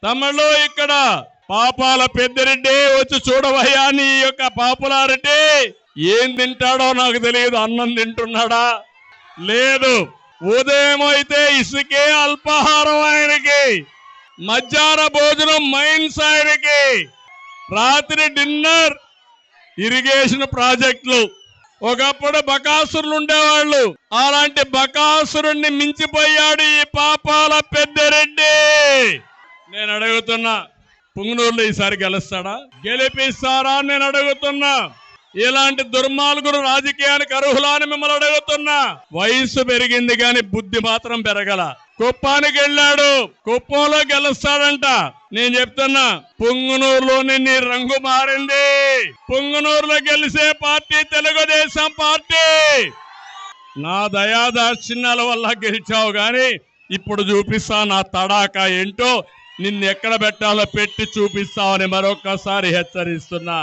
తమ్ముళ్ళు ఇక్కడ పాపాల పెద్దిరెడ్డి వచ్చి చూడవయ్యా నీ యొక్క పాపులారిటీ ఏం తింటాడో నాకు తెలియదు. అన్నం తింటున్నాడా లేదు. ఉదయం అయితే ఇసుకే అల్పాహారం ఆయనకి, మధ్యాహ్న భోజనం మైన్స్ ఆయనకి, రాత్రి డిన్నర్ ఇరిగేషన్ ప్రాజెక్టులు. ఒకప్పుడు బకాసురులు ఉండేవాళ్ళు, అలాంటి బకాసురుణ్ణి మించిపోయాడు ఈ పాపాల పెద్దిరెడ్డి. నేను అడుగుతున్నా, పుంగనూరులో ఈసారి గెలుస్తాడా? గెలిపిస్తారా నేను అడుగుతున్నా. ఇలాంటి దుర్మార్గులు రాజకీయానికి అర్హులా అని మిమ్మల్ని అడుగుతున్నా. వయసు పెరిగింది కానీ బుద్ధి మాత్రం పెరగల. కుప్పానికి వెళ్ళాడు, కుప్పంలో గెలుస్తాడంట. నేను చెప్తున్నా, పుంగనూరులోని నీ రంగు మారింది. పుంగనూరులో గెలిసే పార్టీ తెలుగుదేశం పార్టీ. నా దయాదాక్షిణ్యాల వల్ల గెలిచావు గాని ఇప్పుడు చూపిస్తా నా తడాక ఏంటో. నిన్ను ఎక్కడ పెట్టాలో పెట్టి చూపిస్తావని మరొకసారి హెచ్చరిస్తున్నా.